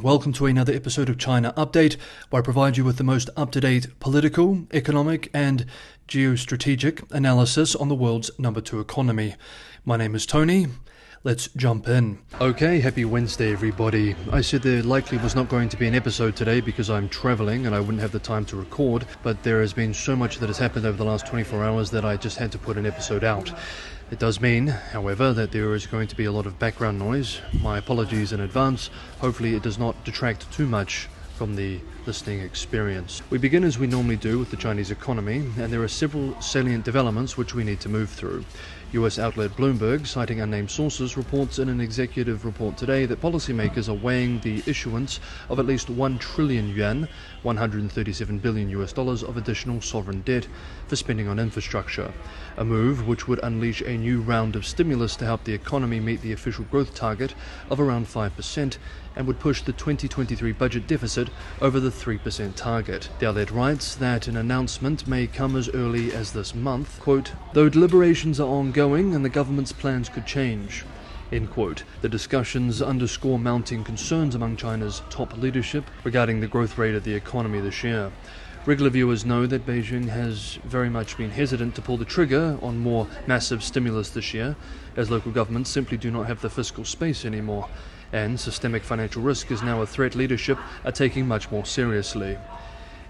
Welcome to another episode of China Update, where I provide you with the most up-to-date political, economic and geostrategic analysis on the world's number 2 economy. My name is Tony. Let's jump in. Okay, happy Wednesday everybody. I said there likely was not going to be an episode today because I'm travelling and I wouldn't have the time to record, but there has been so much that has happened over the last 24 hours that I just had to put an episode out. It does mean, however, that there is going to be a lot of background noise. My apologies in advance. Hopefully it does not detract too much from the listening experience. We begin as we normally do with the Chinese economy, and there are several salient developments which we need to move through. US outlet Bloomberg, citing unnamed sources, reports in an executive report today that policymakers are weighing the issuance of at least 1 trillion yuan, $137 billion of additional sovereign debt for spending on infrastructure, a move which would unleash a new round of stimulus to help the economy meet the official growth target of around 5% and would push the 2023 budget deficit over the 3% target. The outlet writes that an announcement may come as early as this month, quote, though deliberations are ongoing and the government's plans could change. End quote. The discussions underscore mounting concerns among China's top leadership regarding the growth rate of the economy this year. Regular viewers know that Beijing has very much been hesitant to pull the trigger on more massive stimulus this year, as local governments simply do not have the fiscal space anymore, and systemic financial risk is now a threat leadership are taking much more seriously.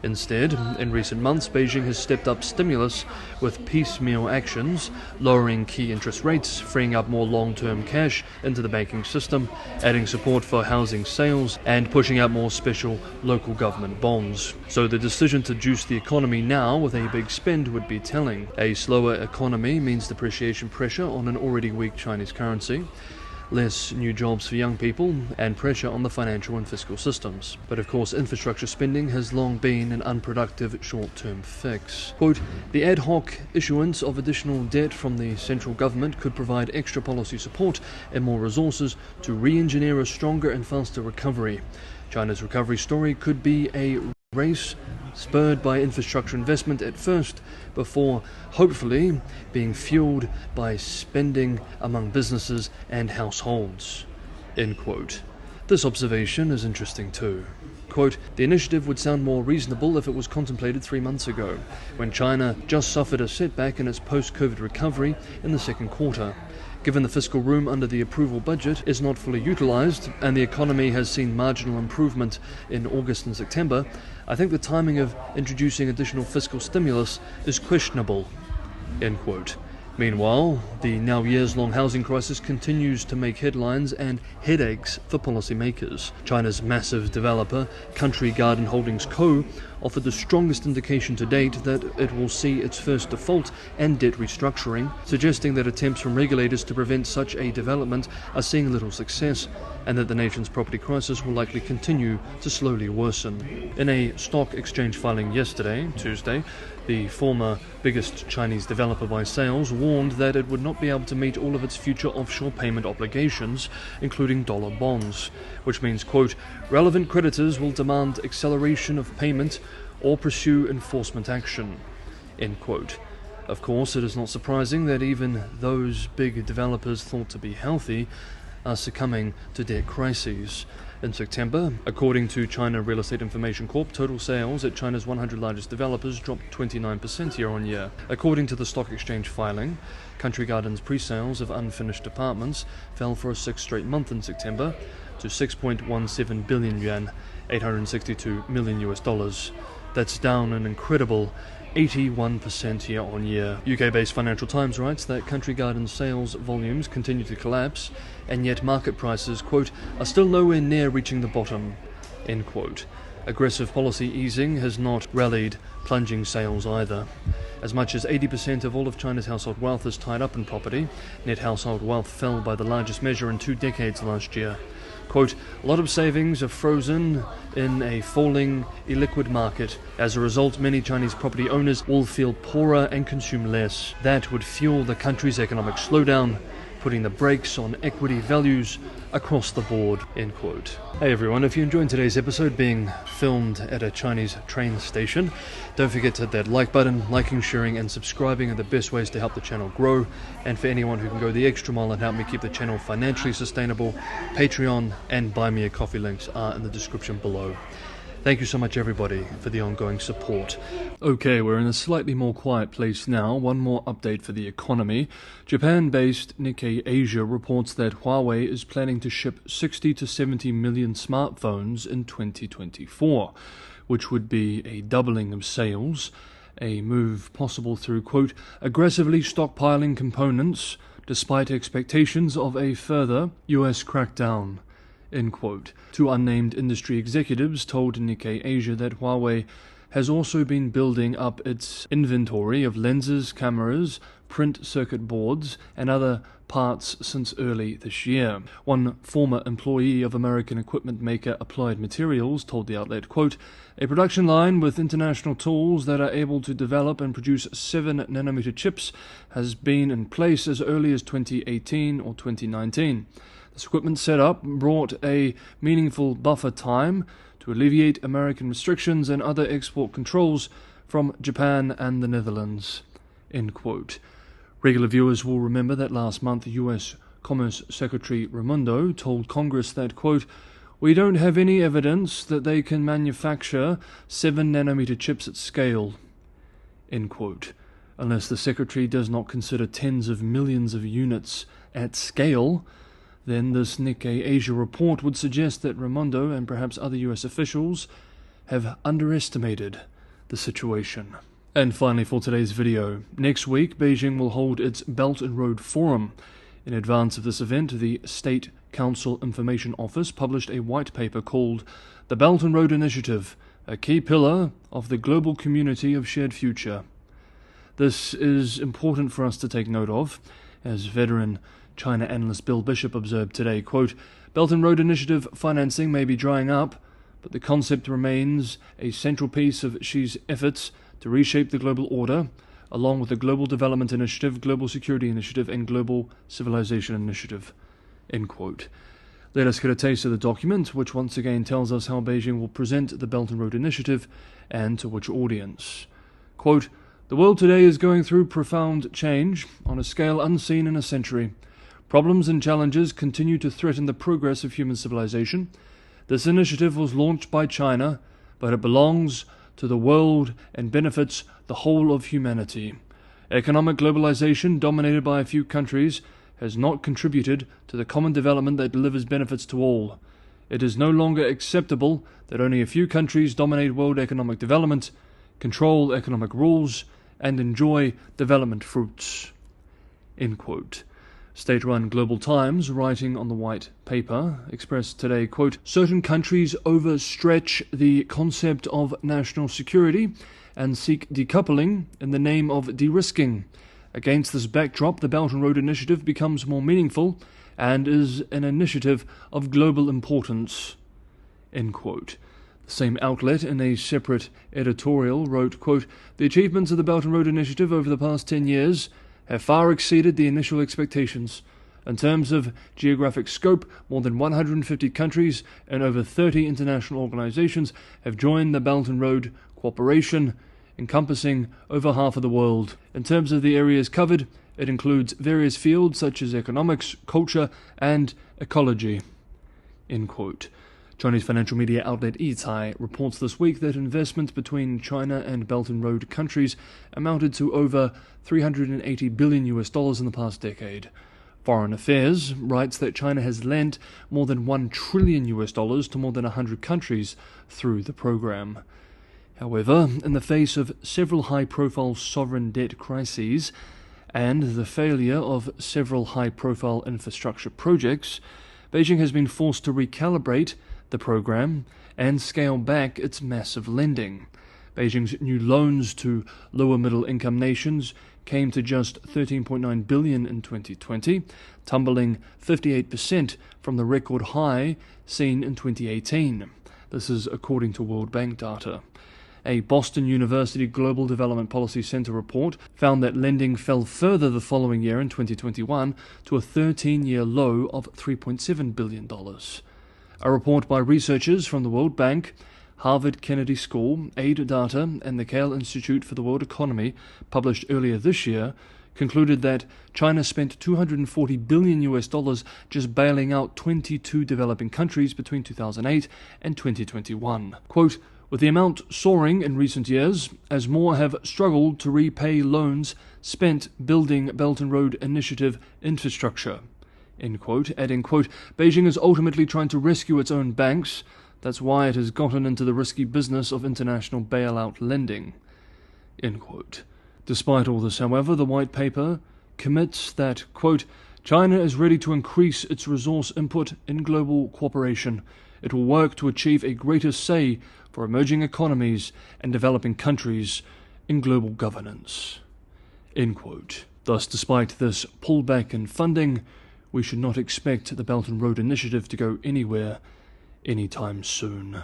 Instead, in recent months, Beijing has stepped up stimulus with piecemeal actions, lowering key interest rates, freeing up more long-term cash into the banking system, adding support for housing sales, and pushing out more special local government bonds. So the decision to juice the economy now with a big spend would be telling. A slower economy means depreciation pressure on an already weak Chinese currency, less new jobs for young people, and pressure on the financial and fiscal systems. But of course, infrastructure spending has long been an unproductive short-term fix. Quote, the ad hoc issuance of additional debt from the central government could provide extra policy support and more resources to re-engineer a stronger and faster recovery. China's recovery story could be a race spurred by infrastructure investment at first, before hopefully being fueled by spending among businesses and households. End quote. This observation is interesting too. Quote, the initiative would sound more reasonable if it was contemplated 3 months ago, when China just suffered a setback in its post-COVID recovery in the second quarter. Given the fiscal room under the approval budget is not fully utilized and the economy has seen marginal improvement in August and September, I think the timing of introducing additional fiscal stimulus is questionable. End quote. Meanwhile, the now years-long housing crisis continues to make headlines and headaches for policymakers. China's massive developer, Country Garden Holdings Co., offered the strongest indication to date that it will see its first default and debt restructuring, suggesting that attempts from regulators to prevent such a development are seeing little success, and that the nation's property crisis will likely continue to slowly worsen. In a stock exchange filing yesterday, Tuesday, the former biggest Chinese developer by sales warned that it would not be able to meet all of its future offshore payment obligations, including dollar bonds, which means, quote, relevant creditors will demand acceleration of payment or pursue enforcement action, end quote. Of course, it is not surprising that even those big developers thought to be healthy are succumbing to debt crises. In September, according to China Real Estate Information Corp, total sales at China's 100 largest developers dropped 29% year-on-year. According to the stock exchange filing, Country Garden's pre-sales of unfinished apartments fell for a 6th straight month in September to 6.17 billion yuan, $862 million. That's down an incredible 81% year-on-year. UK-based Financial Times writes that Country Garden's sales volumes continue to collapse, and yet market prices, quote, are still nowhere near reaching the bottom, end quote. Aggressive policy easing has not rallied plunging sales either. As much as 80% of all of China's household wealth is tied up in property. Net household wealth fell by the largest measure in 2 decades last year. Quote, a lot of savings are frozen in a falling illiquid market. As a result, many Chinese property owners will feel poorer and consume less. That would fuel the country's economic slowdown, putting the brakes on equity values across the board, end quote. Hey everyone, if you enjoyed today's episode being filmed at a Chinese train station, don't forget to hit that like button. Liking, sharing and subscribing are the best ways to help the channel grow, and for anyone who can go the extra mile and help me keep the channel financially sustainable, Patreon and Buy Me a Coffee links are in the description below. Thank you so much everybody for the ongoing support. Okay, we're in a slightly more quiet place now. One more update for the economy. Japan-based Nikkei Asia reports that Huawei is planning to ship 60 to 70 million smartphones in 2024, which would be a doubling of sales, a move possible through, quote, aggressively stockpiling components despite expectations of a further US crackdown. End quote. Two unnamed industry executives told Nikkei Asia that Huawei has also been building up its inventory of lenses, cameras, print circuit boards, and other parts since early this year. One former employee of American equipment maker Applied Materials told the outlet, quote, a production line with international tools that are able to develop and produce 7nm chips has been in place as early as 2018 or 2019. This equipment setup brought a meaningful buffer time to alleviate American restrictions and other export controls from Japan and the Netherlands. End quote. Regular viewers will remember that last month U.S. Commerce Secretary Raimondo told Congress that, quote, we don't have any evidence that they can manufacture 7nm chips at scale, end quote. Unless the Secretary does not consider tens of millions of units at scale, then this Nikkei Asia report would suggest that Raimondo and perhaps other US officials have underestimated the situation. And finally for today's video, next week Beijing will hold its Belt and Road Forum. In advance of this event, the State Council Information Office published a white paper called The Belt and Road Initiative, a key pillar of the global community of shared future. This is important for us to take note of, as veteran China analyst Bill Bishop observed today, quote, Belt and Road Initiative financing may be drying up, but the concept remains a central piece of Xi's efforts to reshape the global order, along with the Global Development Initiative, Global Security Initiative, and Global Civilization Initiative, end quote. Let us get a taste of the document, which once again tells us how Beijing will present the Belt and Road Initiative and to which audience. Quote, the world today is going through profound change on a scale unseen in a century. Problems and challenges continue to threaten the progress of human civilization. This initiative was launched by China, but it belongs to the world and benefits the whole of humanity. Economic globalization, dominated by a few countries, has not contributed to the common development that delivers benefits to all. It is no longer acceptable that only a few countries dominate world economic development, control economic rules, and enjoy development fruits. End quote. State-run Global Times, writing on the white paper, expressed today, quote, certain countries overstretch the concept of national security and seek decoupling in the name of de-risking. Against this backdrop, the Belt and Road Initiative becomes more meaningful and is an initiative of global importance, end quote. The same outlet, in a separate editorial, wrote, quote, the achievements of the Belt and Road Initiative over the past 10 years have far exceeded the initial expectations. In terms of geographic scope, more than 150 countries and over 30 international organizations have joined the Belt and Road Cooperation, encompassing over half of the world. In terms of the areas covered, it includes various fields such as economics, culture, and ecology. End quote. Chinese financial media outlet Yicai reports this week that investment between China and Belt and Road countries amounted to over $380 billion in the past decade. Foreign Affairs writes that China has lent more than $1 trillion to more than 100 countries through the program. However, in the face of several high-profile sovereign debt crises and the failure of several high-profile infrastructure projects, Beijing has been forced to recalibrate the program and scale back its massive lending. Beijing's new loans to lower middle-income nations came to just $13.9 billion in 2020, tumbling 58% from the record high seen in 2018. This is according to World Bank data. A Boston University Global Development Policy Center report found that lending fell further the following year in 2021 to a 13-year low of $3.7 billion. A report by researchers from the World Bank, Harvard Kennedy School, Aid Data, and the Kale Institute for the World Economy, published earlier this year, concluded that China spent $240 billion just bailing out 22 developing countries between 2008 and 2021. Quote, with the amount soaring in recent years, as more have struggled to repay loans spent building Belt and Road Initiative infrastructure. End quote, adding, quote, Beijing is ultimately trying to rescue its own banks. That's why it has gotten into the risky business of international bailout lending. End quote. Despite all this, however, the white paper commits that, quote, China is ready to increase its resource input in global cooperation. It will work to achieve a greater say for emerging economies and developing countries in global governance. End quote. Thus, despite this pullback in funding, we should not expect the Belt and Road Initiative to go anywhere anytime soon.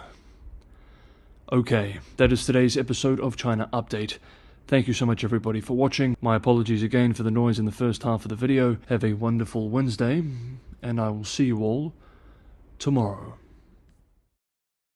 Okay, that is today's episode of China Update. Thank you so much everybody for watching. My apologies again for the noise in the first half of the video. Have a wonderful Wednesday, and I will see you all tomorrow.